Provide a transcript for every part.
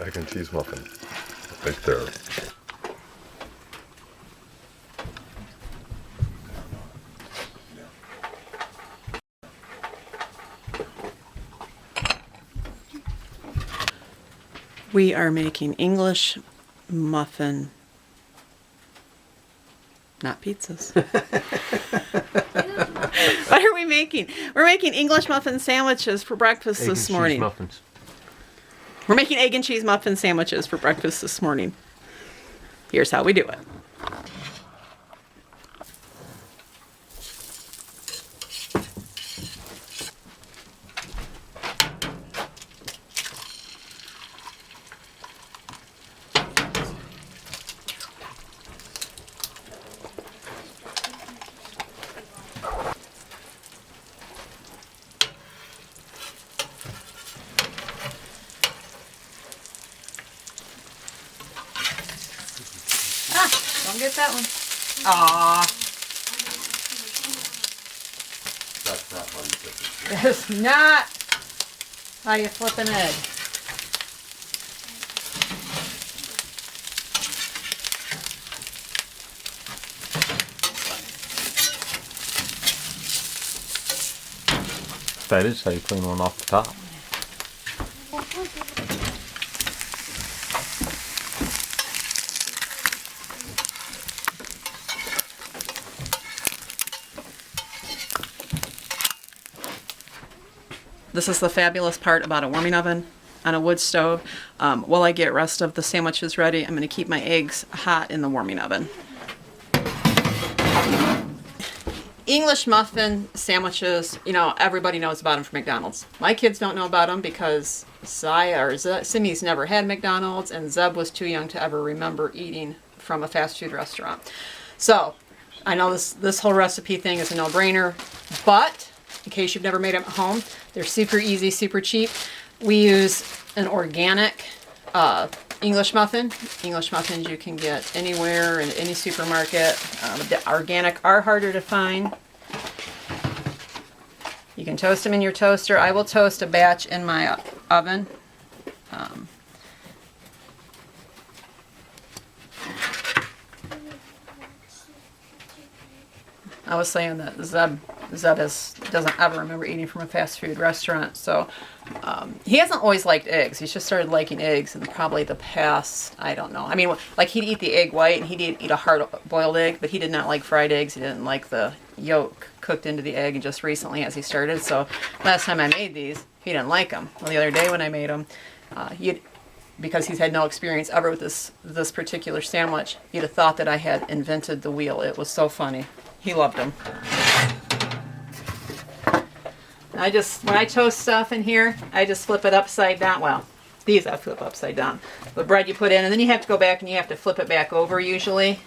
egg and cheese muffin. Right there. We are making English muffin, not pizzas. What are we making? We're making English muffin sandwiches for breakfast Egg this and morning. cheese muffins. We're making egg and cheese muffin sandwiches for breakfast this morning. Here's how we do it. Don't get that one. Aww. That's not how you flip it. That's not how you flip an egg. That is how you clean one off the top. This is the fabulous part about a warming oven on a wood stove. While I get rest of the sandwiches ready, I'm going to keep my eggs hot in the warming oven. English muffin sandwiches, you know, everybody knows about them from McDonald's. My kids don't know about them because Simi's never had McDonald's, and Zeb was too young to ever remember eating from a fast food restaurant. So, I know this whole recipe thing is a no-brainer, but in case you've never made them at home, they're super easy, super cheap. We use an organic English muffin. English muffins you can get anywhere in any supermarket. The organic are harder to find. You can toast them in your toaster. I will toast a batch in my oven. I was saying that Zeb doesn't ever remember eating from a fast food restaurant, so he hasn't always liked eggs. He's just started liking eggs in probably the past, I don't know. I mean, like he'd eat the egg white and he'd eat a hard-boiled egg, but he did not like fried eggs. He didn't like the yolk cooked into the egg, and just recently as he started. So last time I made these, he didn't like them. Well, the other day when I made them, because he's had no experience ever with this particular sandwich, you'd have thought that I had invented the wheel. It was so funny. He loved them. When I toast stuff in here, I just flip it upside down. Well, these I flip upside down. The bread you put in, and then you have to go back and you have to flip it back over usually.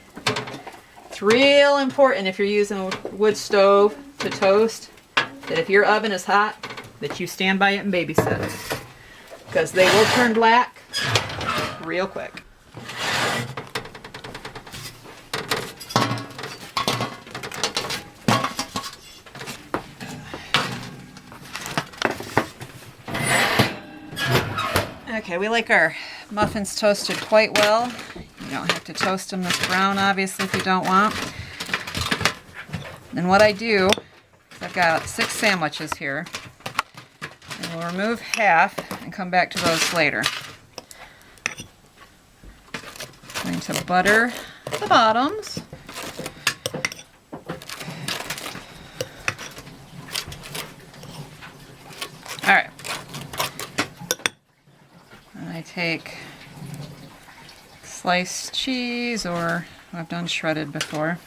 It's real important if you're using a wood stove to toast, that if your oven is hot, that you stand by it and babysit it. Because they will turn black real quick. Okay, we like our muffins toasted quite well. You don't have to toast them this brown, obviously, if you don't want. And what I do, I've got 6 sandwiches here, and we'll remove half and come back to those later. Going to butter the bottoms. All right. I take sliced cheese, or I've done shredded before.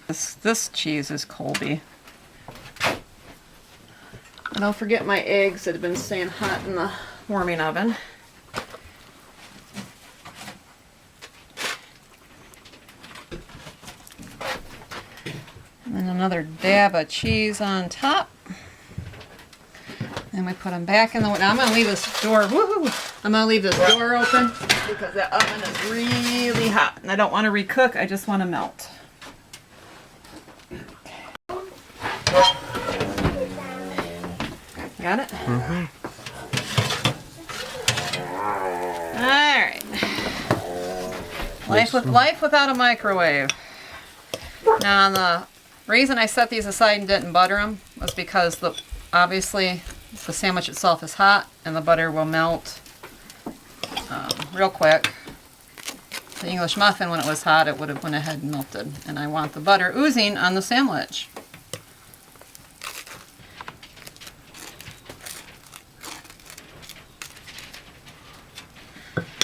This cheese is Colby. And don't forget my eggs that have been staying hot in the warming oven. And then another dab of cheese on top. And we put them back in the oven. Now I'm going to leave this door, I'm going to leave this door open because the oven is really hot. And I don't want to recook, I just want to melt. Got it? Mm-hmm. Life without a microwave. Now, the reason I set these aside and didn't butter them was because obviously the sandwich itself is hot and the butter will melt real quick. The English muffin, when it was hot, it would have went ahead and melted. And I want the butter oozing on the sandwich.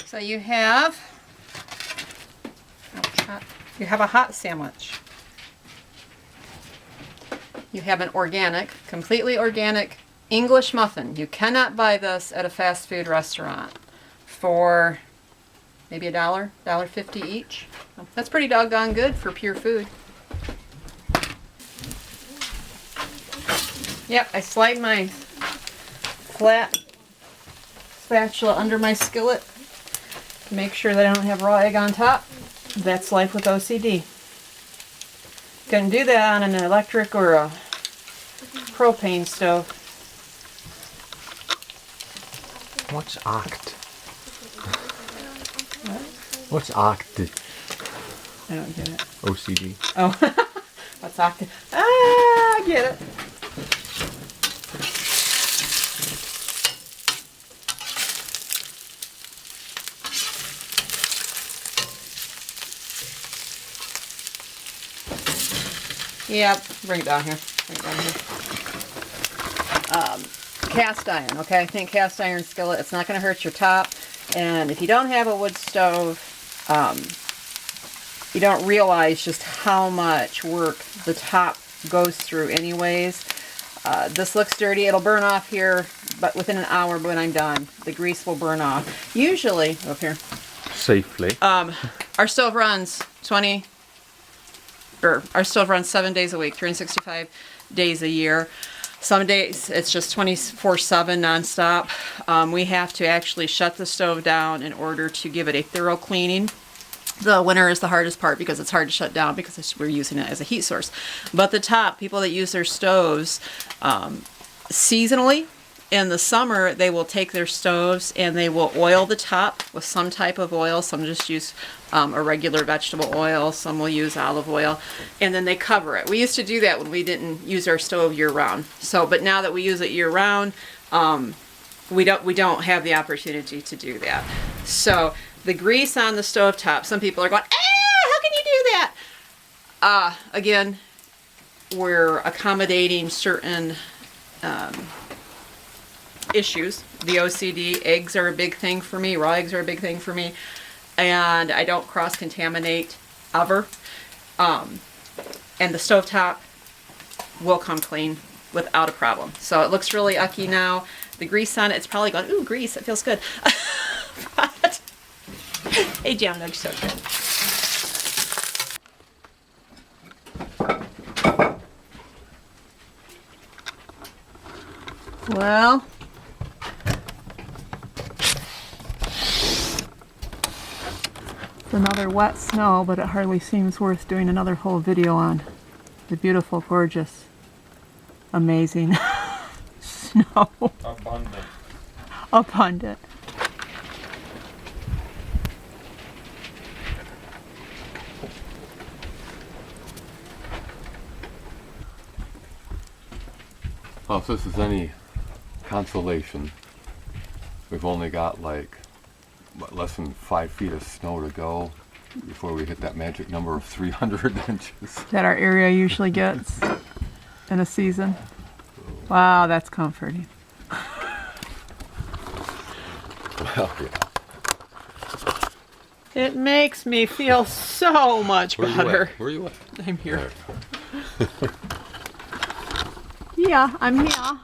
So you have a hot sandwich. You have an organic, completely organic English muffin. You cannot buy this at a fast food restaurant for maybe $1.50 each. That's pretty doggone good for pure food. Yep, I slide my flat spatula under my skillet to make sure that I don't have raw egg on top. That's life with OCD. Couldn't do that on an electric or a propane stove. What's oct? What's oct? I don't get it. OCD. Oh, what's octave? Ah, I get it. Yep, bring it down here. Cast iron, okay? Think cast iron skillet. It's not going to hurt your top. And if you don't have a wood stove, you don't realize just how much work the top goes through anyways. This looks dirty. It'll burn off here, but within an hour when I'm done, the grease will burn off. Usually, up here. Safely. Our stove runs 7 days a week, 365 days a year. Some days it's just 24/7 nonstop. We have to actually shut the stove down in order to give it a thorough cleaning. The winter is the hardest part because it's hard to shut down because we're using it as a heat source. But the top, people that use their stoves seasonally, in the summer, they will take their stoves and they will oil the top with some type of oil. Some just use a regular vegetable oil. Some will use olive oil. And then they cover it. We used to do that when we didn't use our stove year-round. But now that we use it year-round, we don't have the opportunity to do that. So the grease on the stovetop, some people are going, how can you do that? Again, we're accommodating certain issues. The OCD, eggs are a big thing for me. Raw eggs are a big thing for me. And I don't cross-contaminate ever. And the stovetop will come clean without a problem. So it looks really ucky now. The grease on it, it's probably going, ooh, grease, it feels good. But, hey, Jam Nug's so good. Well, it's another wet snow, but it hardly seems worth doing another whole video on. The beautiful, gorgeous, amazing snow. Abundant. Abundant. Well, if this is any consolation, we've only got like less than 5 feet of snow to go before we hit that magic number of 300 inches. That our area usually gets in a season. Wow, that's comforting. Well, yeah. It makes me feel so much better. Where are you at? I'm here. All right. Yeah, I'm here.